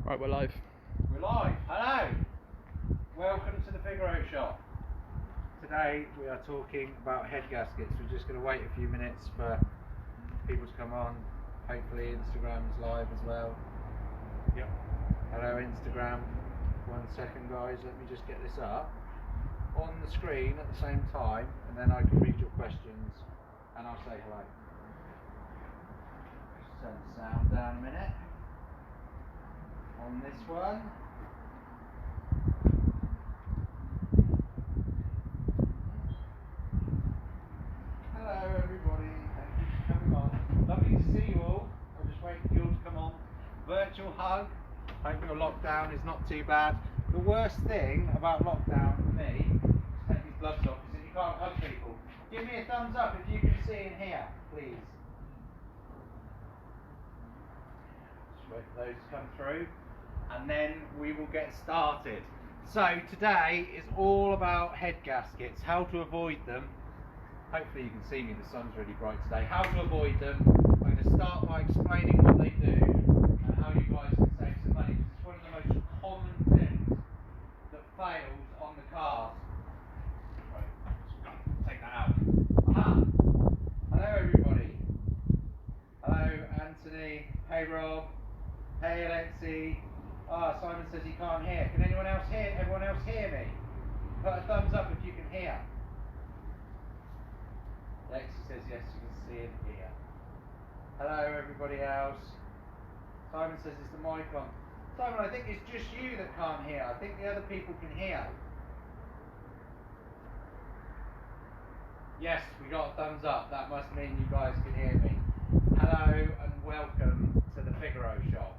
Right, we're live. We're live. Hello. Welcome to the Figaro shop. Today we are talking about head gaskets. We're just going to wait a few minutes for people to come on. Hopefully Instagram's live as well. Yep. Hello Instagram. 1 second guys, let me just get this up on the screen at the same time and then I can read your questions and I'll say hello. Just turn the sound down a minute. On this one. Hello everybody, thank you for coming on. Lovely to see you all. I'm just waiting for you all to come on. Virtual hug. Hoping your lockdown is not too bad. The worst thing about lockdown for me, just take these gloves off, is that you can't hug people. Give me a thumbs up if you can see in here, please. Just wait for those to come through. And then we will get started. So today is all about head gaskets, how to avoid them. Hopefully you can see me, the sun's really bright today. How to avoid them. I'm going to start by explaining what they do and how you guys can save some money. It's one of the most common things that fails on the cars. Right, take that out. Aha! Hello everybody. Hello Anthony. Hey Rob. Hey Alexi. Ah, Simon says he can't hear. Can anyone else hear? Everyone else hear me? Put a thumbs up if you can hear. Alexi says yes, you can see and hear. Hello everybody else. Simon says it's the mic on. Simon, I think it's just you that can't hear. I think the other people can hear. Yes, we got a thumbs up. That must mean you guys can hear me. Hello and welcome to the Figaro shop.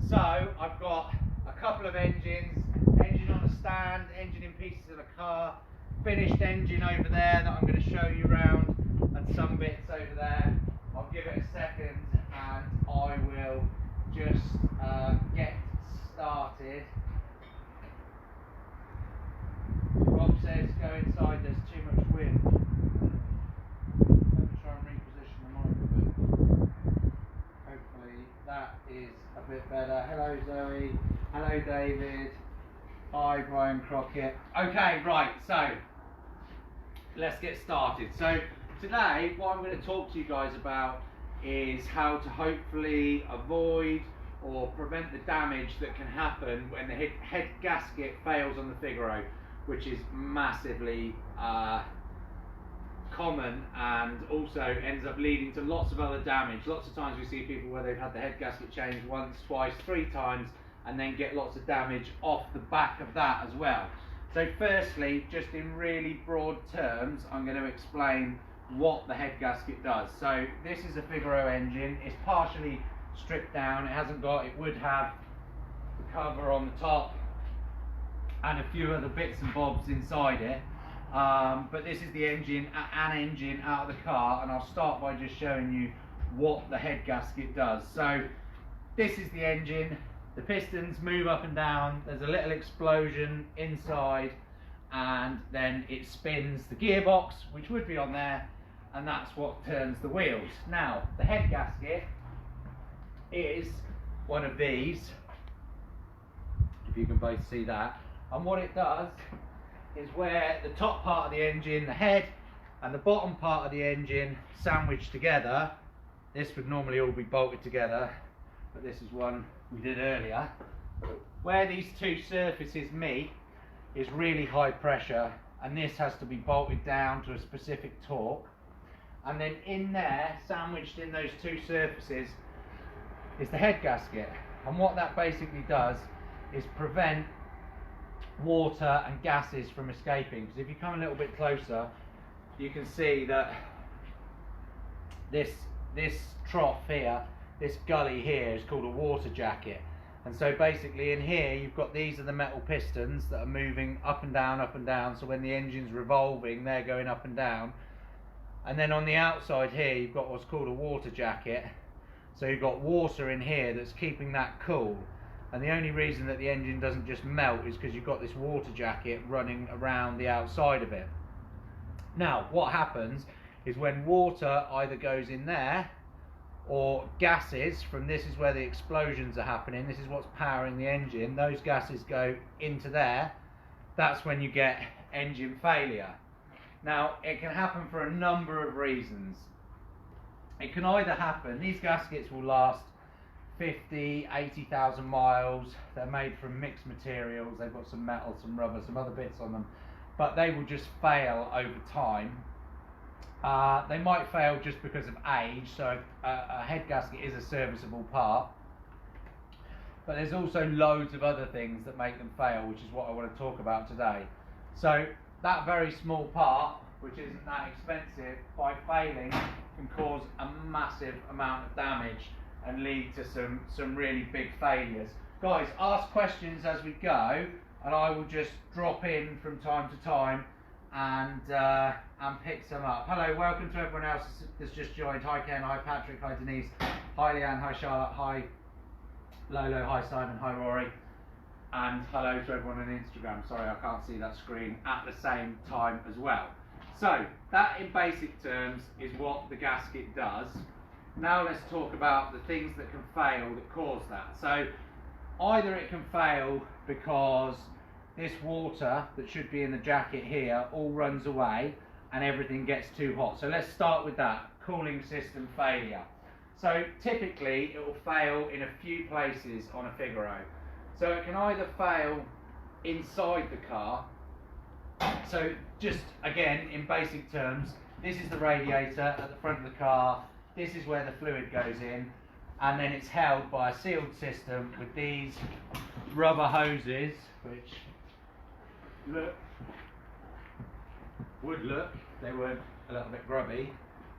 So, I've got a couple of engines, engine on a stand, engine in pieces of a car, finished engine over there that I'm going to show you around, and some bits over there. I'll give it a second and I will just get started. Rob says go inside, there's too much wind. Let me try and reposition the mic a bit. Hopefully that is a bit better. Hello Zoe. Hello David. Hi Brian Crockett. Okay, right, so let's get started. So today what I'm going to talk to you guys about is how to hopefully avoid or prevent the damage that can happen when the head gasket fails on the Figaro, which is massively common and also ends up leading to lots of other damage. Lots of times we see people where they've had the head gasket changed once, twice, 3 times and then get lots of damage off the back of that as well. So firstly, just in really broad terms, I'm going to explain what the head gasket does. So this is a Figaro engine. It's partially stripped down. It would have the cover on the top and a few other bits and bobs inside it. But this is the engine, an engine out of the car, and I'll start by just showing you what the head gasket does. So this is the engine. The pistons move up and down. There's a little explosion inside, and then it spins the gearbox, which would be on there, and that's what turns the wheels. Now, the head gasket is one of these, if you can both see that, and what it does is where the top part of the engine, the head, and the bottom part of the engine sandwiched together. This would normally all be bolted together, but this is one we did earlier. Where these two surfaces meet is really high pressure, and this has to be bolted down to a specific torque. And then in there, sandwiched in those two surfaces, is the head gasket. And what that basically does is prevent water and gases from escaping. Because if you come a little bit closer, you can see that this trough here, this gully here, is called a water jacket. And so basically in here you've got, these are the metal pistons that are moving up and down, so when the engine's revolving they're going up and down. And then on the outside here you've got what's called a water jacket, so you've got water in here that's keeping that cool. And the only reason that the engine doesn't just melt is because you've got this water jacket running around the outside of it. Now what happens is when water either goes in there or gases from, this is where the explosions are happening, this is what's powering the engine, those gases go into there, that's when you get engine failure. Now, it can happen for a number of reasons. It can either happen, these gaskets will last 50, 80,000 miles, they're made from mixed materials, they've got some metal, some rubber, some other bits on them, but they will just fail over time. They might fail just because of age, so a head gasket is a serviceable part, but there's also loads of other things that make them fail, which is what I want to talk about today. So that very small part, which isn't that expensive, by failing can cause a massive amount of damage and lead to some really big failures. Guys, ask questions as we go, and I will just drop in from time to time and pick some up. Hello, welcome to everyone else that's just joined. Hi Ken, hi Patrick, hi Denise, hi Leanne, hi Charlotte, hi Lolo, hi Simon, hi Rory, and hello to everyone on Instagram. Sorry, I can't see that screen at the same time as well. So that in basic terms is what the gasket does. Now let's talk about the things that can fail that cause that. So either it can fail because this water that should be in the jacket here all runs away and everything gets too hot. So let's start with that, cooling system failure. So typically it will fail in a few places on a Figaro. So it can either fail inside the car. So just again in basic terms, this is the radiator at the front of the car, this is where the fluid goes in, and then it's held by a sealed system with these rubber hoses, which would look, they were a little bit grubby,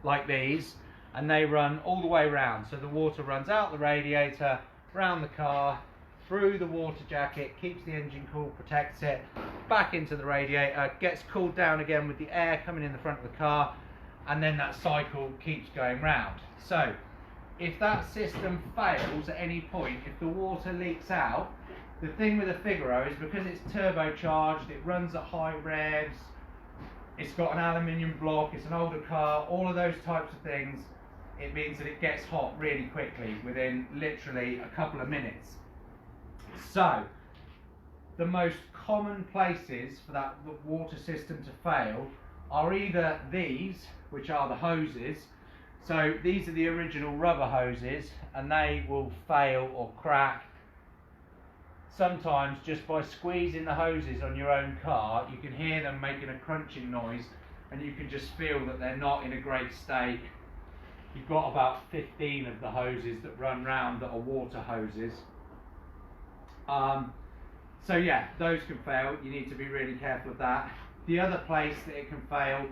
like these, and they run all the way around. So the water runs out the radiator, round the car, through the water jacket, keeps the engine cool, protects it, back into the radiator, gets cooled down again with the air coming in the front of the car, and then that cycle keeps going round. So if that system fails at any point, if the water leaks out, the thing with a Figaro is because it's turbocharged, it runs at high revs, it's got an aluminium block, it's an older car, all of those types of things, it means that it gets hot really quickly within literally a couple of minutes. So the most common places for that water system to fail are either these, which are the hoses. So these are the original rubber hoses, and they will fail or crack sometimes just by squeezing the hoses on your own car. You can hear them making a crunching noise, and you can just feel that they're not in a great state. You've got about 15 of the hoses that run round that are water hoses. So yeah, those can fail. You need to be really careful of that. The other place that it can fail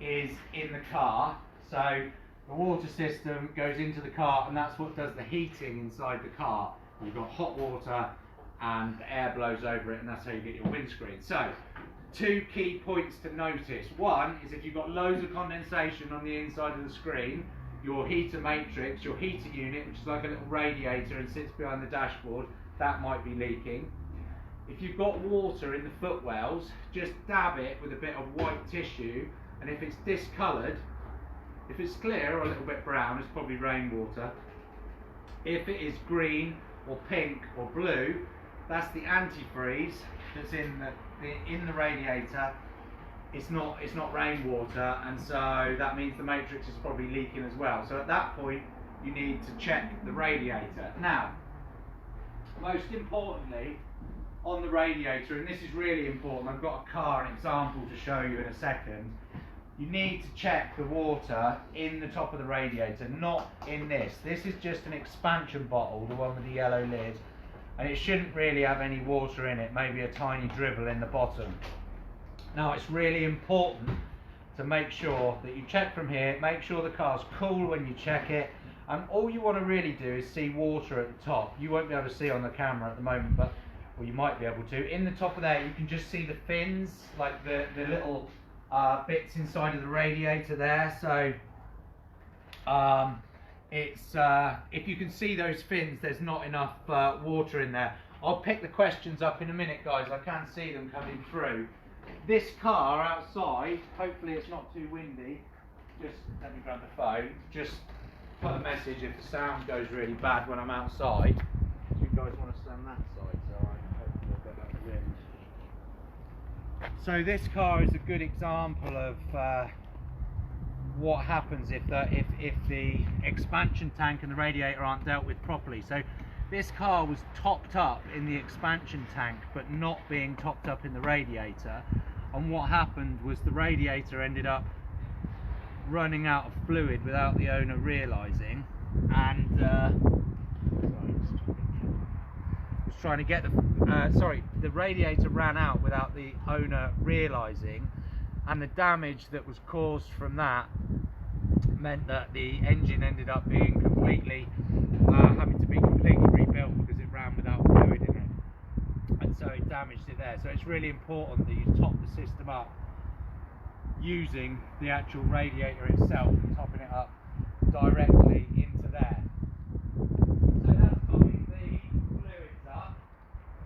is in the car. So the water system goes into the car, and that's what does the heating inside the car. You've got hot water and the air blows over it, and that's how you get your windscreen. So two key points to notice. One is if you've got loads of condensation on the inside of the screen, your heater matrix, your heater unit, which is like a little radiator and sits behind the dashboard, that might be leaking. If you've got water in the footwells, just dab it with a bit of white tissue, and if it's discoloured, if it's clear or a little bit brown, it's probably rainwater. If it is green or pink or blue, that's the antifreeze that's in the radiator. It's not rainwater, and so that means the matrix is probably leaking as well. So at that point, you need to check the radiator. Now, most importantly, on the radiator, and this is really important, I've got a car example to show you in a second, you need to check the water in the top of the radiator, not in this. This is just an expansion bottle, the one with the yellow lid, and it shouldn't really have any water in it, maybe a tiny dribble in the bottom. Now it's really important to make sure that you check from here, make sure the car's cool when you check it, and all you want to really do is see water at the top. You won't be able to see on the camera at the moment, but well, you might be able to. In the top of there, you can just see the fins, like the little bits inside of the radiator there. So if you can see those fins, there's not enough water in there. I'll pick the questions up in a minute, guys. I can see them coming through. This car outside, hopefully it's not too windy. Just let me grab the phone. Just put a message if the sound goes really bad when I'm outside. Do you guys want to stand that side? So I hopefully I'll get that wind. So this car is a good example of what happens if the expansion tank and the radiator aren't dealt with properly. So this car was topped up in the expansion tank but not being topped up in the radiator, and what happened was the radiator ended up running out of fluid without the owner realising, and was trying to get the radiator ran out without the owner realising, and the damage that was caused from that meant that the engine ended up being completely having to be completely rebuilt because it ran without fluid in it, and so it damaged it there. So it's really important that you top the system up using the actual radiator itself and topping it up directly into there. So that's topping the fluids up.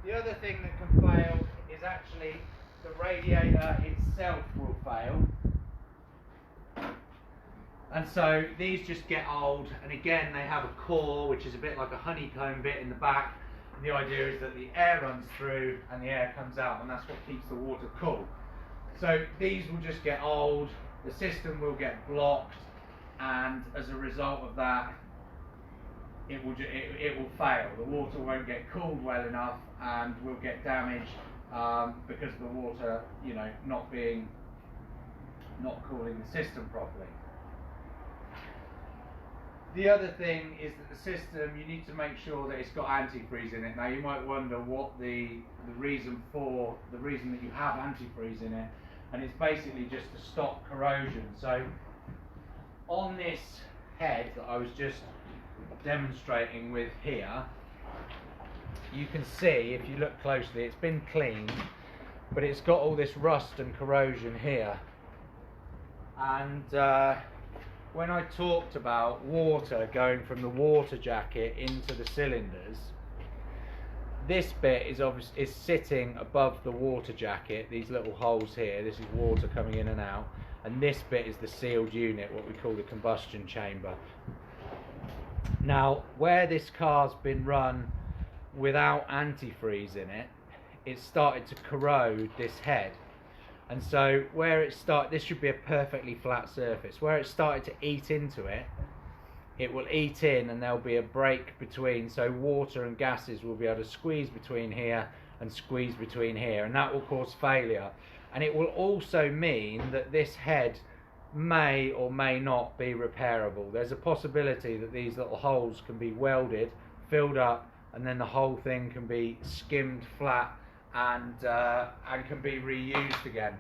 The other thing that can fail is actually the radiator itself will fail. And so these just get old, and again they have a core which is a bit like a honeycomb bit in the back, and the idea is that the air runs through and the air comes out, and that's what keeps the water cool. So these will just get old, the system will get blocked, and as a result of that it will fail. The water won't get cooled well enough and will get damaged because of the water, you know, not cooling the system properly. The other thing is that the system, you need to make sure that it's got antifreeze in it. Now you might wonder what the reason that you have antifreeze in it, and it's basically just to stop corrosion. So on this head that I was just demonstrating with here, you can see, if you look closely, it's been cleaned, but it's got all this rust and corrosion here. And when I talked about water going from the water jacket into the cylinders, this bit is sitting above the water jacket, these little holes here. This is water coming in and out, and this bit is the sealed unit, what we call the combustion chamber. Now, where this car's been run without antifreeze in it, it started to corrode this head. And so where it started, this should be a perfectly flat surface. Where it started to eat into it, it will eat in and there'll be a break between, so water and gases will be able to squeeze between here and squeeze between here, and that will cause failure. And it will also mean that this head may or may not be repairable. There's a possibility that these little holes can be welded, filled up, and then the whole thing can be skimmed flat and can be reused again.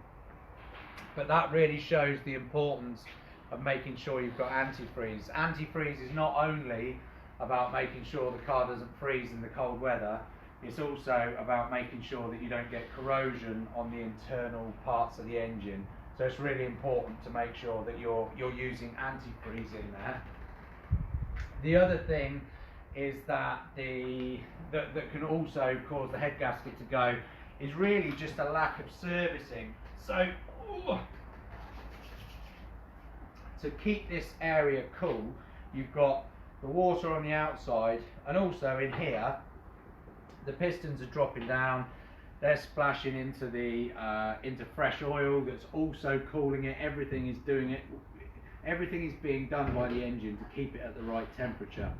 But that really shows the importance of making sure you've got antifreeze. Antifreeze is not only about making sure the car doesn't freeze in the cold weather, it's also about making sure that you don't get corrosion on the internal parts of the engine. So it's really important to make sure that you're using antifreeze in there. The other thing is that that can also cause the head gasket to go is really just a lack of servicing. So to keep this area cool, you've got the water on the outside, and also in here the pistons are dropping down, they're splashing into the into fresh oil that's also cooling it. Everything is being done by the engine to keep it at the right temperature.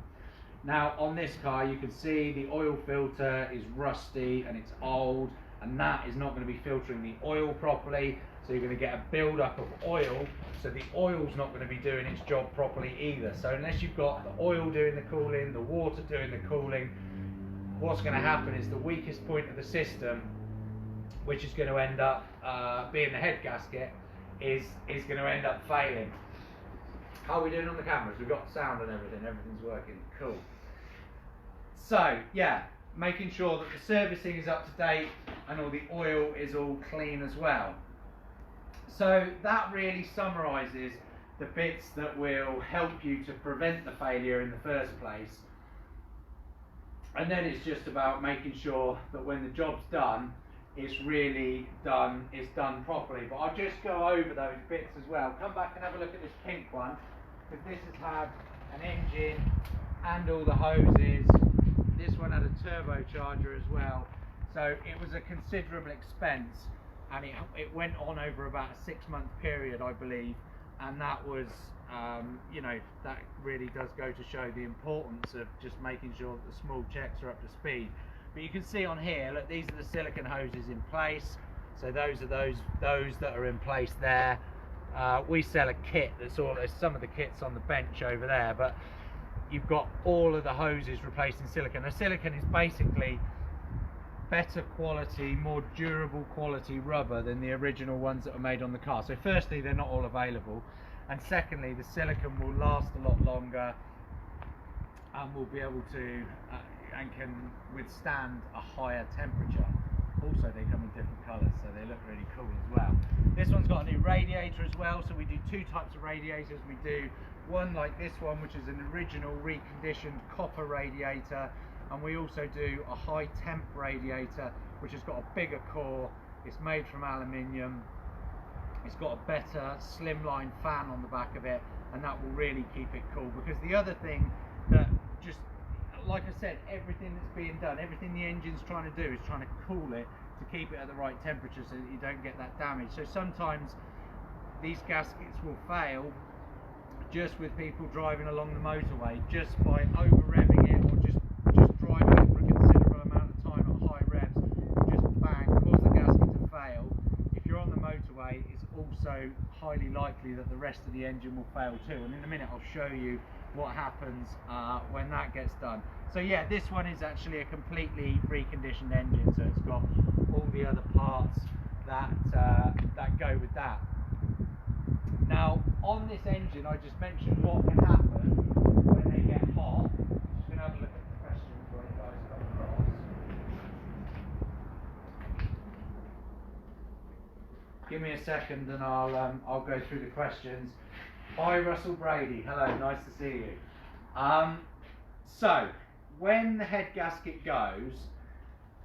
Now on this car you can see the oil filter is rusty and it's old, and that is not going to be filtering the oil properly, so you're going to get a build-up of oil, so the oil's not going to be doing its job properly either. So unless you've got the oil doing the cooling, the water doing the cooling, what's going to happen is the weakest point of the system, which is going to end up being the head gasket, is going to end up failing. How are we doing on the cameras? We've got sound and everything's working, cool. So yeah, making sure that the servicing is up to date and all the oil is all clean as well. So that really summarises the bits that will help you to prevent the failure in the first place. And then it's just about making sure that when the job's done, it's really done, it's done properly. But I'll just go over those bits as well. Come back and have a look at this pink one, because this has had an engine and all the hoses. This one had a turbocharger as well, so it was a considerable expense, and it went on over about a 6-month period, I believe, and that was you know, that really does go to show the importance of just making sure that the small checks are up to speed. But you can see on here, look, these are the silicone hoses in place, so those are those that are in place there. We sell a kit that's all, there's some of the kits on the bench over there, but you've got all of the hoses replaced in silicone. Now, silicone is basically better quality, more durable quality rubber than the original ones that were made on the car. So firstly, they're not all available, and secondly, the silicone will last a lot longer and will be able to and can withstand a higher temperature. Also, they come in different colours, so they look really cool as well. This one's got a new radiator as well, so we do 2 types of radiators. We do one like this one, which is an original reconditioned copper radiator, and we also do a high temp radiator, which has got a bigger core. It's made from aluminium. It's got a better slimline fan on the back of it, and that will really keep it cool. Because the other thing that, just like I said, everything that's being done, everything the engine's trying to do is trying to cool it to keep it at the right temperature so that you don't get that damage. So sometimes these gaskets will fail just with people driving along the motorway, just by over revving it, or just driving it for a considerable amount of time at high revs, just bang, cause the gasket to fail. If you're on the motorway, it's also highly likely that the rest of the engine will fail too, and in a minute I'll show you what happens when that gets done. So yeah, this one is actually a completely reconditioned engine, so it's got all the other parts that go with that. Now, on this engine, I just mentioned what can happen when they get hot. Just going to have a look at the questions while you guys come across. Give me a second and I'll go through the questions. Hi Russell Brady, hello, nice to see you. So, when the head gasket goes,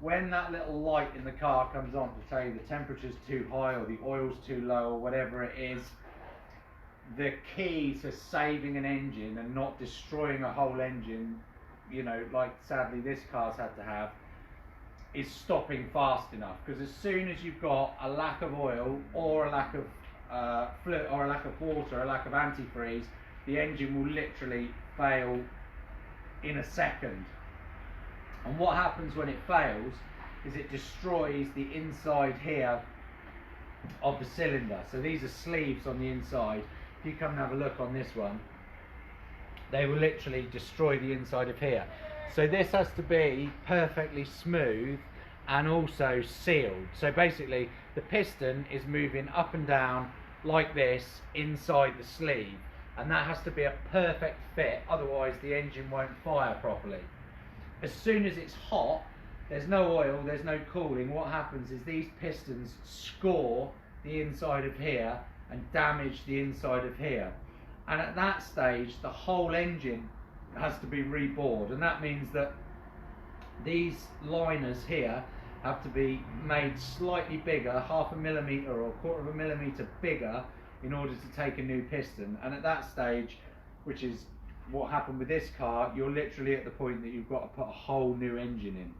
when that little light in the car comes on to tell you the temperature's too high or the oil's too low or whatever it is, the key to saving an engine and not destroying a whole engine, you know, like sadly this car's had to have, is stopping fast enough. Because as soon as you've got a lack of oil or a lack of fluid or a lack of water, a lack of antifreeze, the engine will literally fail in a second. And what happens when it fails is it destroys the inside here of the cylinder. So these are sleeves on the inside. If you come and have a look on this one, they will literally destroy the inside of here. So this has to be perfectly smooth and also sealed. So basically the piston is moving up and down like this inside the sleeve, and that has to be a perfect fit, otherwise the engine won't fire properly. As soon as it's hot, there's no oil, there's no cooling, what happens is these pistons score the inside of here and damage the inside of here. And at that stage, the whole engine has to be rebored, and that means that these liners here have to be made slightly bigger, 0.5 millimetre or 1/4 millimetre bigger, in order to take a new piston. And at that stage, which is what happened with this car, you're literally at the point that you've got to put a whole new engine in.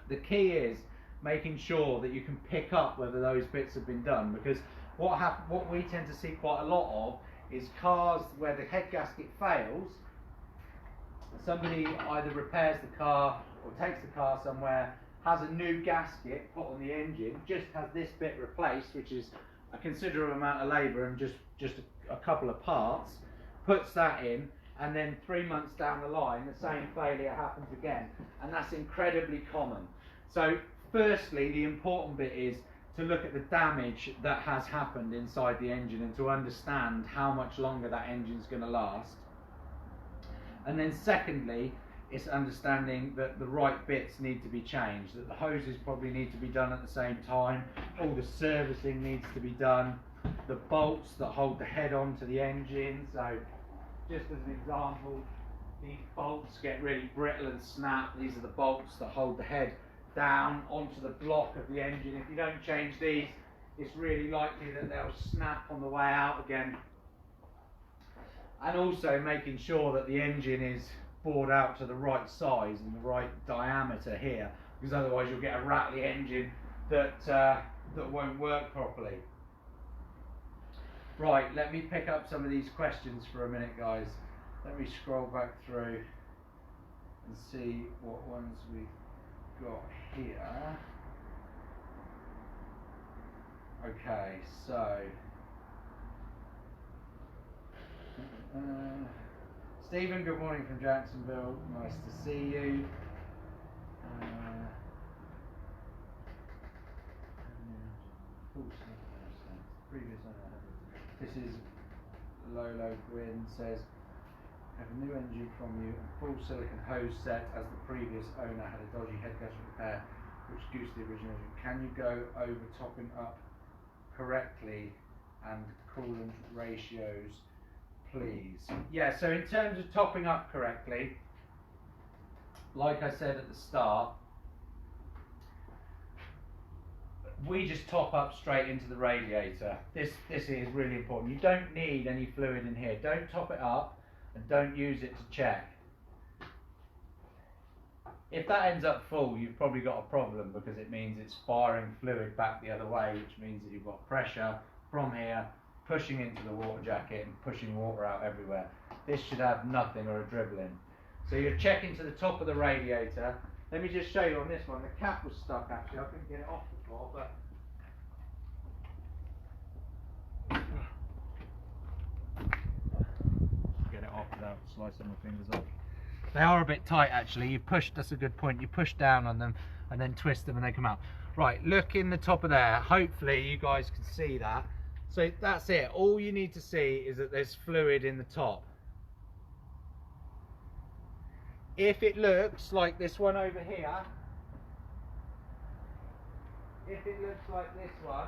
The key is making sure that you can pick up whether those bits have been done, because what we tend to see quite a lot of is cars where the head gasket fails. Somebody either repairs the car or takes the car somewhere, has a new gasket put on the engine, just has this bit replaced, which is a considerable amount of labour and just a couple of parts, puts that in, and then 3 months down the line the same failure happens again, and that's incredibly common. So firstly, the important bit is to look at the damage that has happened inside the engine and to understand how much longer that engine's going to last. And then secondly, it's understanding that the right bits need to be changed, that the hoses probably need to be done at the same time, all the servicing needs to be done, the bolts that hold the head onto the engine. So just as an example, these bolts get really brittle and snap. These are the bolts that hold the head down onto the block of the engine. If you don't change these, it's really likely that they'll snap on the way out again. and also making sure that the engine is bored out to the right size and the right diameter here, because otherwise you'll get a rattly engine that won't work properly. Right, let me pick up some of these questions for a minute, guys. Let me scroll back through and see what ones we've got here. Okay, so Stephen, good morning from Jacksonville. Nice to see you. This is Lolo Gwyn says, have a new engine from you, a full silicon hose set as the previous owner had a dodgy head gasket repair which goosed the original engine. Can you go over topping up correctly and coolant ratios, please? Yeah, so in terms of topping up correctly, like I said at the start, we just top up straight into the radiator. This is really important. You don't need any fluid in here. Don't top it up and don't use it to check. If that ends up full, you've probably got a problem, because it means it's firing fluid back the other way, which means that you've got pressure from here pushing into the water jacket and pushing water out everywhere. This should have nothing or a dribble in. So you're checking to the top of the radiator. Let me just show you on this one. The cap was stuck actually. I couldn't get it off the floor, but get it off without slicing my fingers off. They are a bit tight actually. You push, that's a good point. You push down on them and then twist them and they come out. Right, look in the top of there. Hopefully you guys can see that. So that's it. All you need to see is that there's fluid in the top. If it looks like this one over here, if it looks like this one,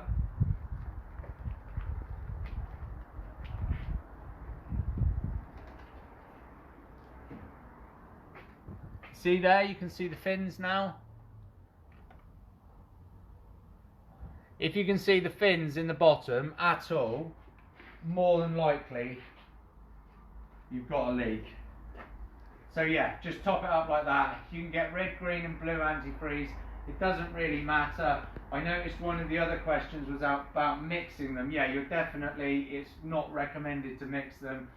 see there, you can see the fins now. If you can see the fins in the bottom at all, more than likely you've got a leak. So yeah, just top it up like that. You can get red, green and blue antifreeze. It doesn't really matter. I noticed one of the other questions was about mixing them. Yeah, you're definitely, it's not recommended to mix them.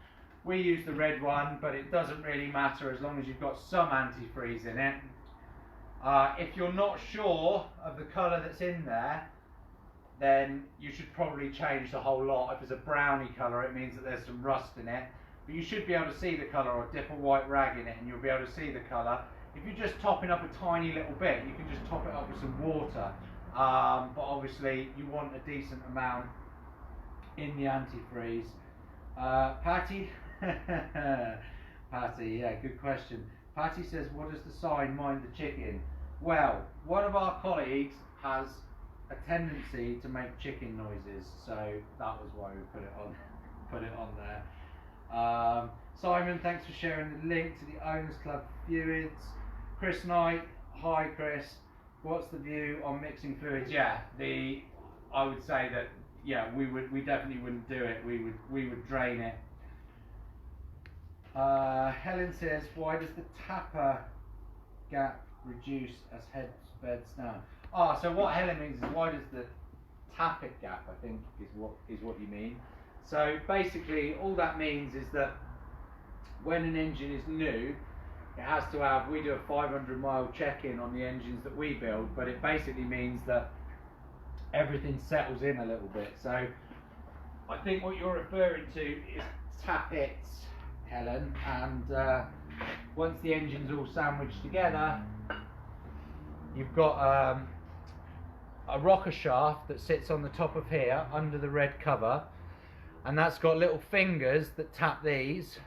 We use the red one, but it doesn't really matter as long as you've got some antifreeze in it. If you're not sure of the colour that's in there, then you should probably change the whole lot. If it's a browny colour, it means that there's some rust in it. But you should be able to see the colour, or dip a white rag in it and you'll be able to see the colour. If you're just topping up a tiny little bit, you can just top it up with some water. But obviously you want a decent amount in the antifreeze. Patty? Patty, yeah, good question. Patty says, what does the sign mind the chicken? Well, one of our colleagues has a tendency to make chicken noises, so that was why we put it on there. Simon, thanks for sharing the link to the Owners Club fluids. Chris Knight, hi Chris. What's the view on mixing fluids? Yeah, I would say that we definitely wouldn't do it. We would drain it. Helen says, why does the tapper gap reduce as head beds now? So what Helen means is, why does the tappet gap, I think is what you mean. So basically all that means is that when an engine is new, it has to have, we do a 500-mile check-in on the engines that we build, but it basically means that everything settles in a little bit. So I think what you're referring to is tappets, Helen, and once the engine's all sandwiched together, you've got a rocker shaft that sits on the top of here under the red cover, and that's got little fingers that tap these,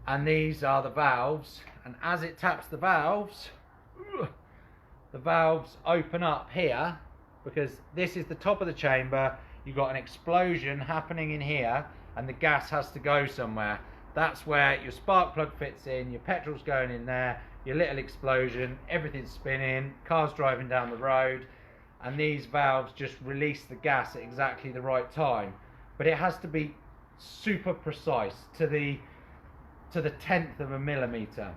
and these are the valves, and as it taps the valves open up here, because this is the top of the chamber. You've got an explosion happening in here and the gas has to go somewhere. That's where your spark plug fits in, your petrol's going in there, your little explosion, everything's spinning, car's driving down the road, and these valves just release the gas at exactly the right time. But it has to be super precise to the 10th of a millimeter,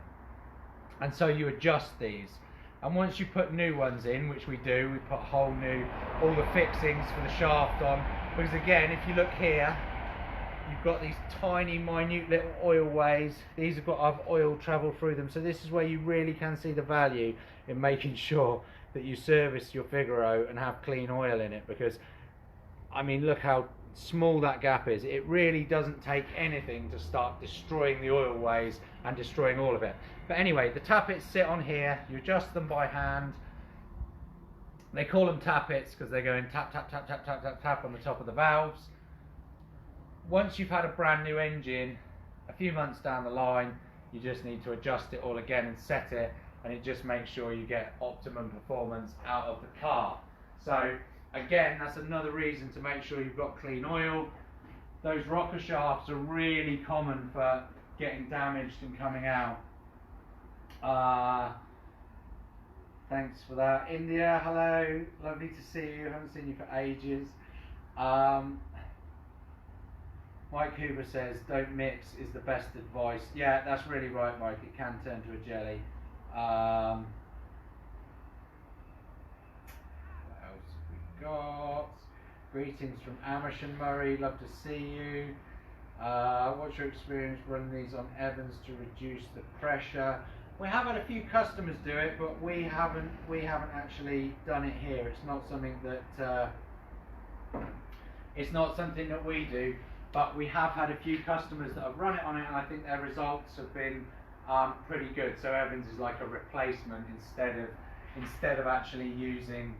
and so you adjust these. And once you put new ones in, which we do, we put all the fixings for the shaft on, because again, if you look here, you've got these tiny, minute little oil ways. These have got to have oil travel through them, so this is where you really can see the value in making sure that you service your Figaro and have clean oil in it, because I mean, look how small that gap is. It really doesn't take anything to start destroying the oil ways and destroying all of it. But anyway, the tappets sit on here. You adjust them by hand. They call them tappets because they're going tap, tap, tap, tap, tap, tap, tap on the top of the valves. Once you've had a brand new engine, a few months down the line, you just need to adjust it all again and set it, and it just makes sure you get optimum performance out of the car. So again, that's another reason to make sure you've got clean oil. Those rocker shafts are really common for getting damaged and coming out. Thanks for that. India, hello, lovely to see you, haven't seen you for ages. Mike Hoover says, don't mix is the best advice. Yeah, that's really right, Mike, it can turn to a jelly. Got greetings from Amersham Murray, love to see you. What's your experience running these on Evans to reduce the pressure? We have had a few customers do it, but we haven't actually done it here. It's not something that we do, but we have had a few customers that have run it on it, and I think their results have been pretty good. So Evans is like a replacement instead of actually using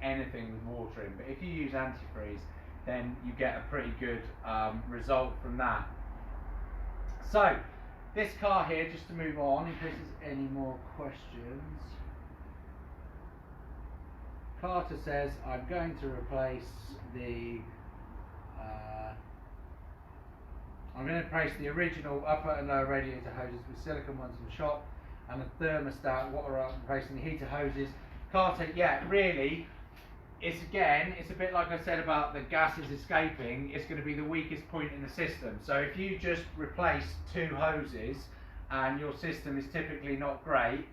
anything with water in. But if you use antifreeze, then you get a pretty good result from that. So this car here, just to move on in case there's any more questions, Carter says, I'm going to replace the original upper and lower radiator hoses with silicone ones in the shop, and the thermostat, what are replacing the heater hoses. Carter, yeah, really, it's a bit like I said about the gases escaping. It's going to be the weakest point in the system. So if you just replace two hoses and your system is typically not great,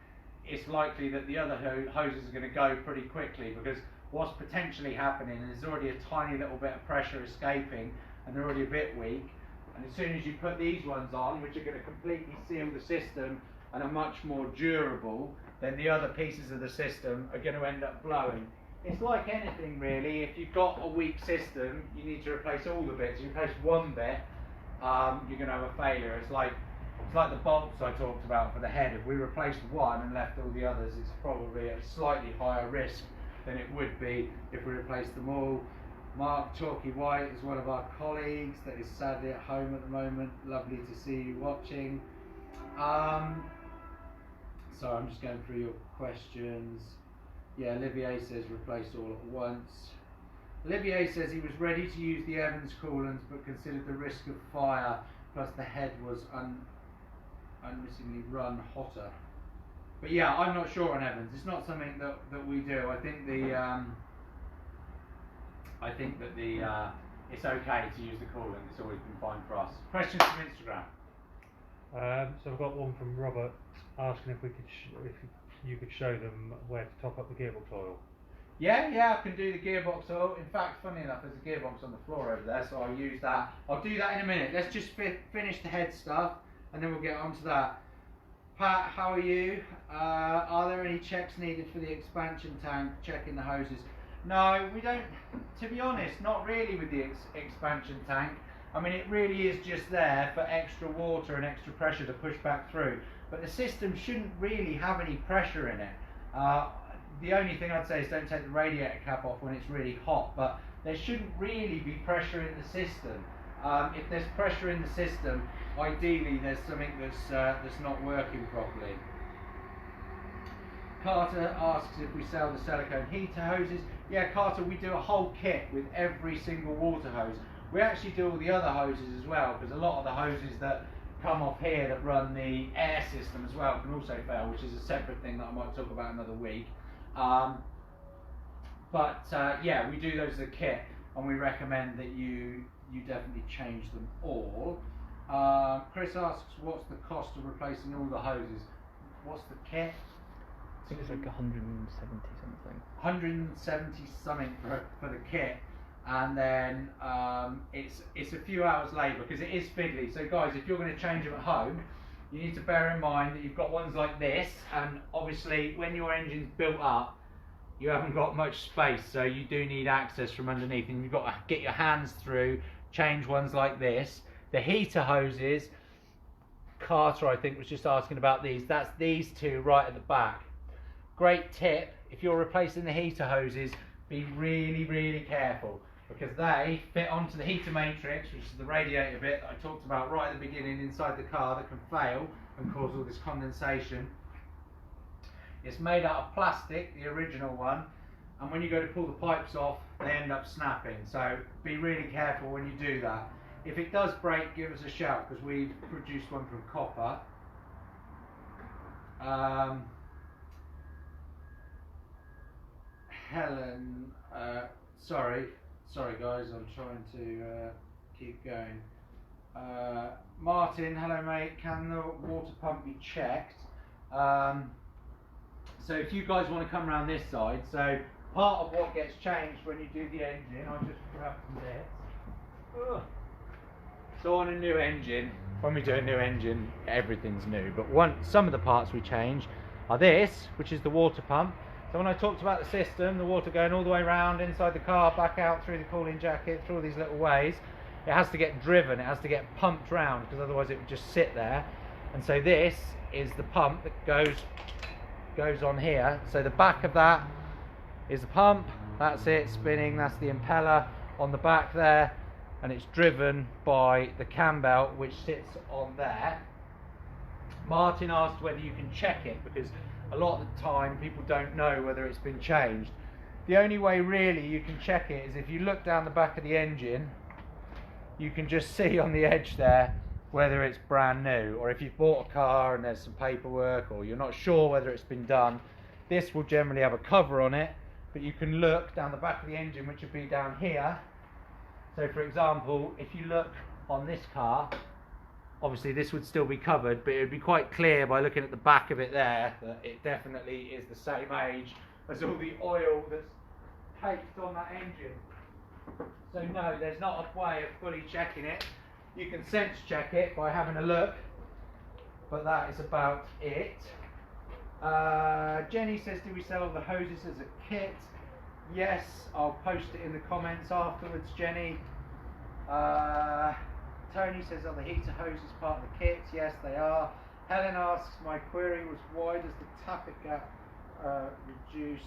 it's likely that the other hoses are going to go pretty quickly, because what's potentially happening is there's already a tiny little bit of pressure escaping and they're already a bit weak. And as soon as you put these ones on, which are going to completely seal the system and are much more durable, then the other pieces of the system are going to end up blowing. It's like anything really. If you've got a weak system, you need to replace all the bits. If you replace one bit, you're going to have a failure. It's like the bolts I talked about for the head. If we replaced one and left all the others, it's probably a slightly higher risk than it would be if we replaced them all. Mark Chalky White is one of our colleagues that is sadly at home at the moment. Lovely to see you watching. So I'm just going through your questions. Yeah, Olivier says replaced all at once. Olivier says he was ready to use the Evans coolants but considered the risk of fire, plus the head was unmissingly run hotter. But yeah, I'm not sure on Evans. It's not something that we do. I think that it's okay to use the coolant. It's always been fine for us. Questions from Instagram. So I've got one from Robert asking if you could show them where to top up the gearbox oil. Yeah, I can do the gearbox oil. In fact, funny enough, there's a gearbox on the floor over there, so I'll use that. I'll do that in a minute. Let's just finish the head stuff, and then we'll get on to that. Pat, how are you? Are there any checks needed for the expansion tank, checking the hoses? No, we don't, to be honest, not really with the expansion tank. I mean, it really is just there for extra water and extra pressure to push back through. But the system shouldn't really have any pressure in it. The only thing I'd say is don't take the radiator cap off when it's really hot, but there shouldn't really be pressure in the system. If there's pressure in the system, ideally there's something that's not working properly. Carter asks if we sell the silicone heater hoses. Yeah, Carter, we do a whole kit with every single water hose. We actually do all the other hoses as well, because a lot of the hoses that come off here that run the air system as well can also fail, which is a separate thing that I might talk about another week. Yeah, we do those as a kit. and we recommend that you definitely change them all. Chris asks, what's the cost of replacing all the hoses? What's the kit? I think it's like 170 something. 170 something for the kit, and then it's a few hours labour because it is fiddly. So guys, if you're going to change them at home, you need to bear in mind that you've got ones like this, and obviously when your engine's built up, you haven't got much space, so you do need access from underneath, and you've got to get your hands through, change ones like this. The heater hoses, Carter I think was just asking about these, that's these two right at the back. Great tip, if you're replacing the heater hoses, be really careful, because they fit onto the heater matrix, which is the radiator bit that I talked about right at the beginning inside the car, that can fail and cause all this condensation. It's made out of plastic, the original one, and when you go to pull the pipes off, they end up snapping. So be really careful when you do that. If it does break, give us a shout, because we've produced one from copper. Helen, sorry guys, I'm trying to keep going. Martin, hello mate, can the water pump be checked? So if you guys want to come around this side, so part of what gets changed when you do the engine, I'll just grab some bits. So on a new engine, when we do a new engine, everything's new, but some of the parts we change are this, which is the water pump. So when I talked about the system, the water going all the way around inside the car, back out through the cooling jacket, through all these little ways, it has to get driven, it has to get pumped round, because otherwise it would just sit there. And so this is the pump that goes on here. So the back of that is the pump, that's it spinning, that's the impeller on the back there, and it's driven by the cam belt which sits on there. Martin asked whether you can check it, because a lot of the time people don't know whether it's been changed. The only way really you can check it is if you look down the back of the engine, you can just see on the edge there whether it's brand new, or if you've bought a car and there's some paperwork, or you're not sure whether it's been done. This will generally have a cover on it, but you can look down the back of the engine, which would be down here. So for example, if you look on this car, obviously this would still be covered, but it would be quite clear by looking at the back of it there that it definitely is the same age as all the oil that's caked on that engine. So no, there's not a way of fully checking it. You can sense check it by having a look, but that is about it. Jenny says, do we sell all the hoses as a kit? Yes, I'll post it in the comments afterwards, Jenny. Tony says, are the heater hoses part of the kit? Yes, they are. Helen asks, my query was, why does the tappet gap reduce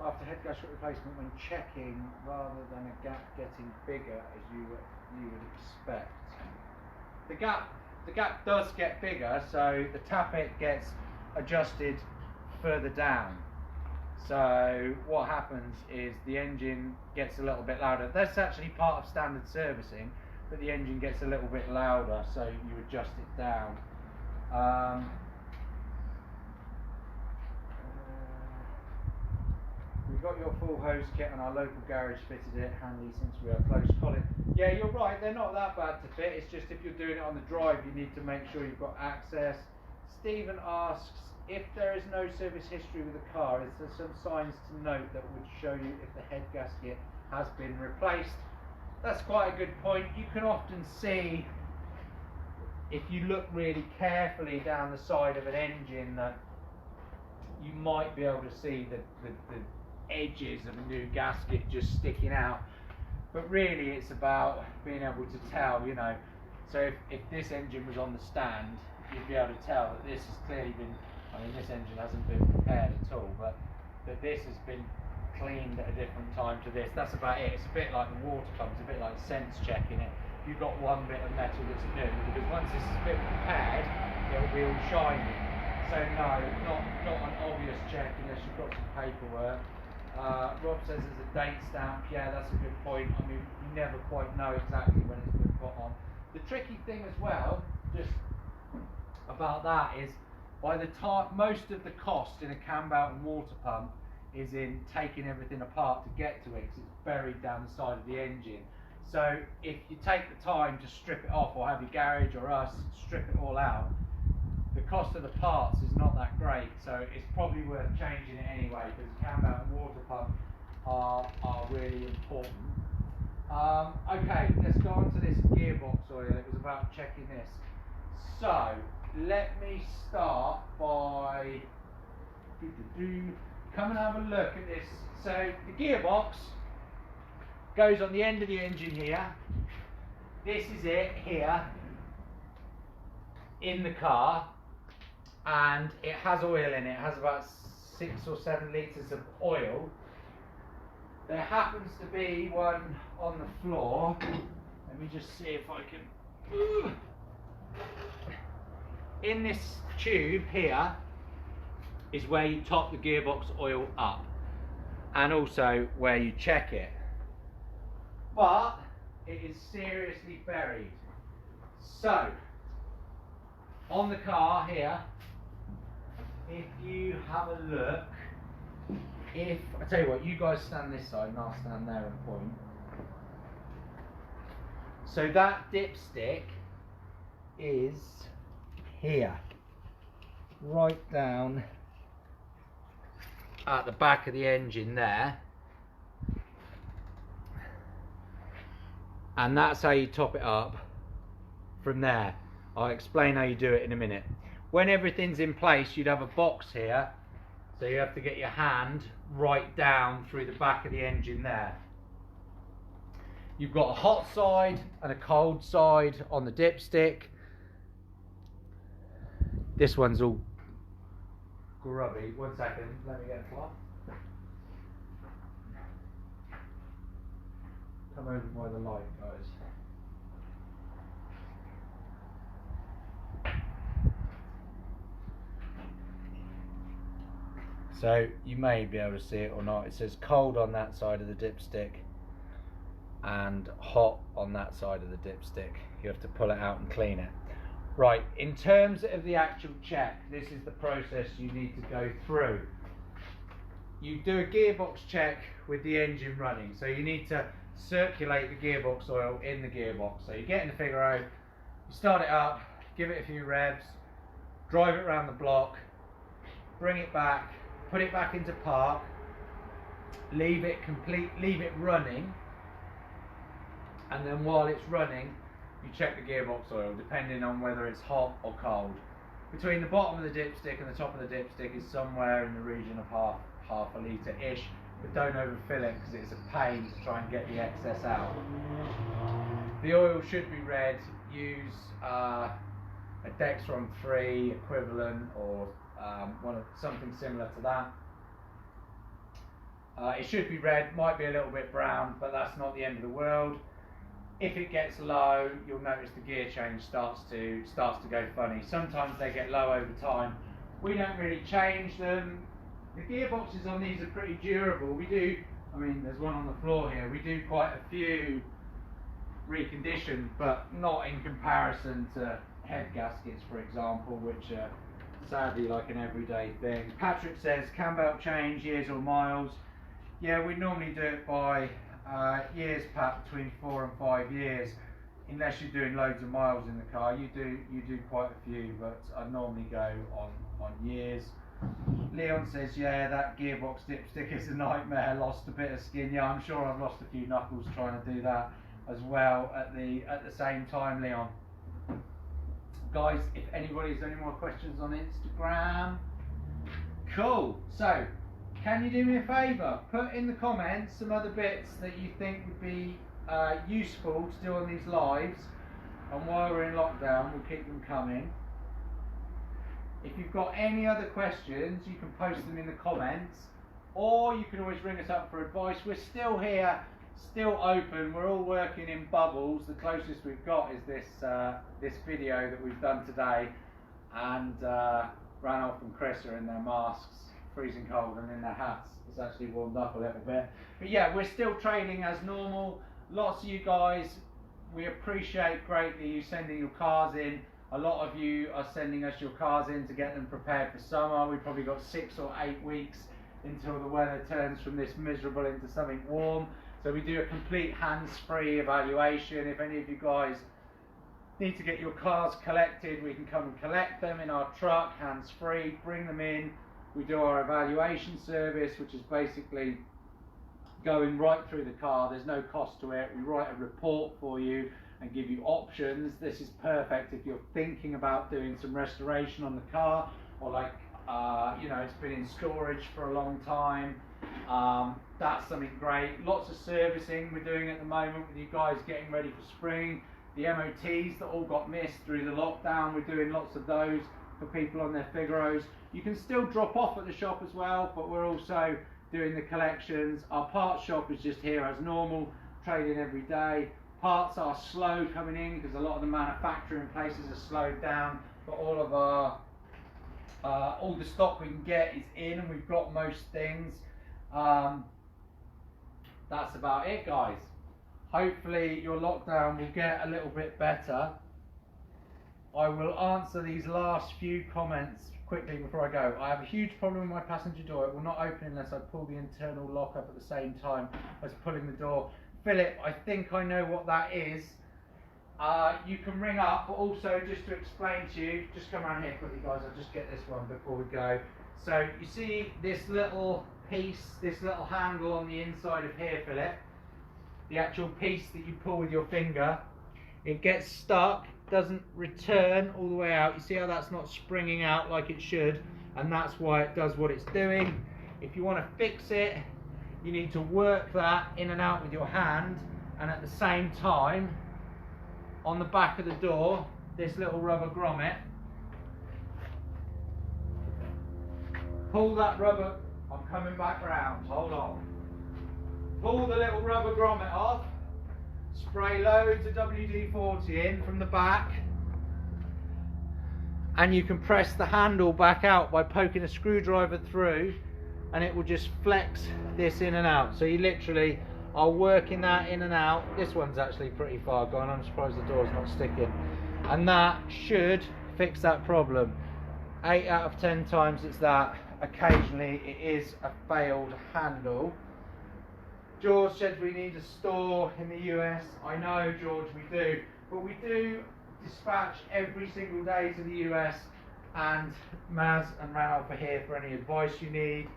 after head gasket replacement when checking, rather than a gap getting bigger as you would expect? The gap does get bigger, so the tappet gets adjusted further down. So what happens is the engine gets a little bit louder. That's actually part of standard servicing, but the engine gets a little bit louder, so you adjust it down. We got your full hose kit and our local garage fitted it, handy since we are close. Colin, yeah, you're right, they're not that bad to fit, it's just if you're doing it on the drive you need to make sure you've got access. Stephen asks, if there is no service history with the car, is there some signs to note that would show you if the head gasket has been replaced? That's quite a good point. You can often see, if you look really carefully down the side of an engine, that you might be able to see the edges of a new gasket just sticking out, but really it's about being able to tell, you know. So if this engine was on the stand, you'd be able to tell that this has clearly been, I mean this engine hasn't been prepared at all, but that this has been cleaned at a different time to this. That's about it. It's a bit like the water pump, it's a bit like sense checking it. You've got one bit of metal that's new, because once this is a bit prepared, it'll be all shiny. So no, not an obvious check unless you've got some paperwork. Rob says there's a date stamp. Yeah, that's a good point. I mean, you never quite know exactly when it's been put on. The tricky thing as well, just about that, is by the time most of the cost in a cam belt and water pump is in taking everything apart to get to it, because it's buried down the side of the engine. So if you take the time to strip it off, or have your garage or us strip it all out, the cost of the parts is not that great, so it's probably worth changing it anyway, because the cam-out and water pump are really important. Okay, let's go on to this gearbox oil. It was about checking this. So let me start by come and have a look at this. So the gearbox goes on the end of the engine here. This is it here in the car, and it has oil in it. It has about 6 or 7 litres of oil. There happens to be one on the floor. Let me just see if I can. In this tube here is where you top the gearbox oil up, and also where you check it. But it is seriously buried. So on the car here, if you have a look, I tell you what, you guys stand this side and I'll stand there and point. So that dipstick is here, right down at the back of the engine there, and that's how you top it up from there. I'll explain how you do it in a minute. When everything's in place, you'd have a box here, so you have to get your hand right down through the back of the engine there. You've got a hot side and a cold side on the dipstick. This one's all grubby. 1 second, let me get a cloth. Come over by the light, guys. So you may be able to see it or not. It says cold on that side of the dipstick and hot on that side of the dipstick. You have to pull it out and clean it. Right, in terms of the actual check, this is the process you need to go through. You do a gearbox check with the engine running, so you need to circulate the gearbox oil in the gearbox. So you get in the Figaro, you start it up, give it a few revs, drive it around the block, bring it back, put it back into park, leave it running, and then while it's running, you check the gearbox oil, depending on whether it's hot or cold. Between the bottom of the dipstick and the top of the dipstick is somewhere in the region of half a litre-ish, but don't overfill it because it's a pain to try and get the excess out. The oil should be red. Use a Dexron 3 equivalent, or something similar to that. It should be red, might be a little bit brown, but that's not the end of the world. If it gets low, you'll notice the gear change starts to go funny. Sometimes they get low over time. We don't really change them. The gearboxes on these are pretty durable. We do, I mean, there's one on the floor here. We do quite a few reconditioned, but not in comparison to head gaskets, for example, which are sadly like an everyday thing. Patrick says cam belt change, years or miles. Yeah, we normally do it by years, Pat, between 4 and 5 years, unless you're doing loads of miles in the car. You do quite a few, but I normally go on years. Leon says, yeah, that gearbox dipstick is a nightmare, lost a bit of skin. Yeah, I'm sure I've lost a few knuckles trying to do that as well at the same time, Leon. Guys, if anybody has any more questions on Instagram, cool. So, can you do me a favour? Put in the comments some other bits that you think would be useful to do on these lives, and while we're in lockdown, we'll keep them coming. If you've got any other questions, you can post them in the comments, or you can always ring us up for advice. We're still here, still open. We're all working in bubbles. The closest we've got is this video that we've done today, and Ranulph and Chris are in their masks, freezing cold, and in their hats. It's actually warmed up a little bit. But yeah, we're still trading as normal. Lots of you guys, we appreciate greatly you sending your cars in. A lot of you are sending us your cars in to get them prepared for summer. We've probably got 6 or 8 weeks until the weather turns from this miserable into something warm. So we do a complete hands-free evaluation. If any of you guys need to get your cars collected, we can come and collect them in our truck, hands-free, bring them in. We do our evaluation service, which is basically going right through the car. There's no cost to it. We write a report for you and give you options. This is perfect if you're thinking about doing some restoration on the car, or like you know, it's been in storage for a long time. That's something great. Lots of servicing we're doing at the moment with you guys getting ready for spring. The MOTs that all got missed through the lockdown, we're doing lots of those for people on their Figaros. You can still drop off at the shop as well, but we're also doing the collections. Our parts shop is just here as normal, trading every day. Parts are slow coming in because a lot of the manufacturing places are slowed down, but all of our all the stock we can get is in, and we've got most things. That's about it, guys. Hopefully your lockdown will get a little bit better. I will answer these last few comments quickly before I go. I have a huge problem with my passenger door. It will not open unless I pull the internal lock up at the same time as pulling the door. Philip, I think I know what that is. You can ring up, but also just to explain to you, just come around here quickly, guys. I'll just get this one before we go. So you see this little piece, this little handle on the inside of here, Philip, the actual piece that you pull with your finger, it gets stuck, doesn't return all the way out. You see how that's not springing out like it should, and that's why it does what it's doing. If you want to fix it, you need to work that in and out with your hand, and at the same time, on the back of the door, this little rubber grommet, pull that rubber, I'm coming back round, hold on. Pull the little rubber grommet off, spray loads of WD-40 in from the back, and you can press the handle back out by poking a screwdriver through, and it will just flex this in and out. So you literally are working that in and out. This one's actually pretty far gone. I'm surprised the door's not sticking. And that should fix that problem. 8 out of 10 times it's that. Occasionally it is a failed handle. George said we need a store in the US. I know, George, we do. But we do dispatch every single day to the US, and Maz and Ralph are here for any advice you need.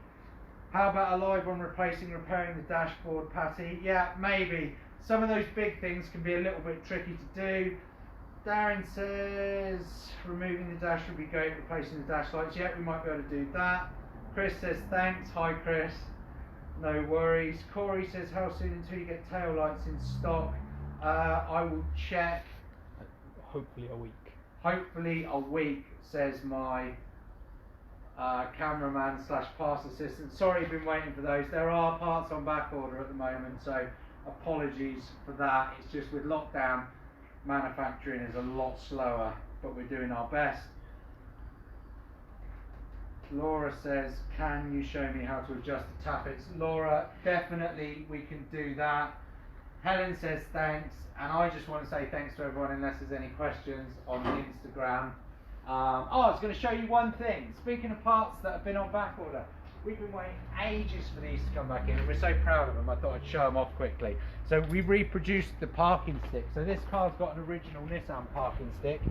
How about a live on repairing the dashboard, Patty? Yeah, maybe. Some of those big things can be a little bit tricky to do. Darren says removing the dash would be great, replacing the dash lights. Yeah, we might be able to do that. Chris says thanks. Hi, Chris. No worries. Corey says how soon until you get tail lights in stock? I will check. Hopefully a week. Hopefully a week, says my cameraman / parts assistant. Sorry you've been waiting for those. There are parts on back order at the moment, so apologies for that. It's just with lockdown, manufacturing is a lot slower, but we're doing our best. Laura says, can you show me how to adjust the tappets? Laura, definitely we can do that. Helen says thanks, and I just want to say thanks to everyone unless there's any questions on Instagram. I was going to show you one thing. Speaking of parts that have been on back order, we've been waiting ages for these to come back in, and we're so proud of them. I thought I'd show them off quickly. So we reproduced the parking stick. So this car's got an original Nissan parking stick.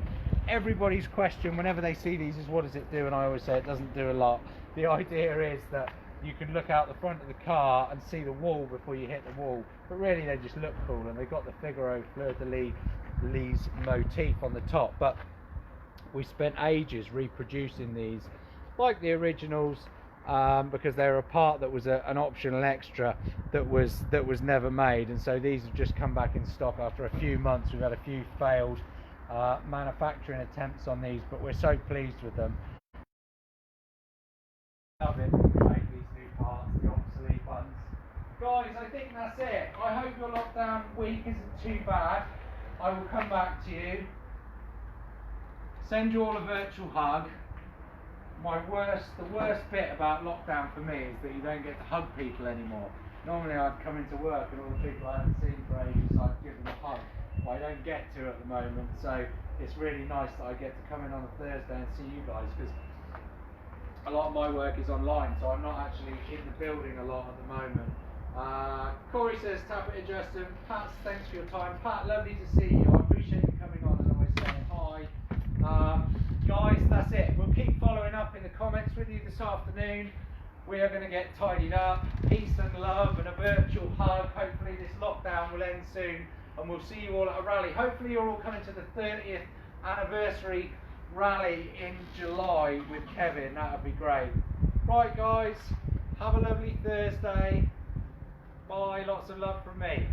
Everybody's question whenever they see these is, what does it do? And I always say it doesn't do a lot. The idea is that you can look out the front of the car and see the wall before you hit the wall, but really they just look cool, and they've got the Figaro fleur-de-lis motif on the top. But we spent ages reproducing these like the originals, because they're a part that was an optional extra that was never made, and so these have just come back in stock after a few months. We've had a few failed manufacturing attempts on these, but we're so pleased with them. Love it, make these new parts, the obsolete ones. Guys, I think that's it. I hope your lockdown week isn't too bad. I will come back to you, send you all a virtual hug. The worst bit about lockdown for me is that you don't get to hug people anymore. Normally I'd come into work and all the people I hadn't seen for ages, I'd give them a hug. But I don't get to at the moment, so it's really nice that I get to come in on a Thursday and see you guys, because a lot of my work is online, so I'm not actually in the building a lot at the moment. Corey says, Tappet and Justin, Pat, thanks for your time. Pat, lovely to see you. I appreciate you coming on and always saying hi. Guys, that's it. We'll keep following up in the comments with you this afternoon. We are going to get tidied up. Peace and love and a virtual hug. Hopefully this lockdown will end soon and we'll see you all at a rally. Hopefully you're all coming to the 30th anniversary rally in July with Kevin. That would be great. Right guys, have a lovely Thursday. Bye, lots of love from me.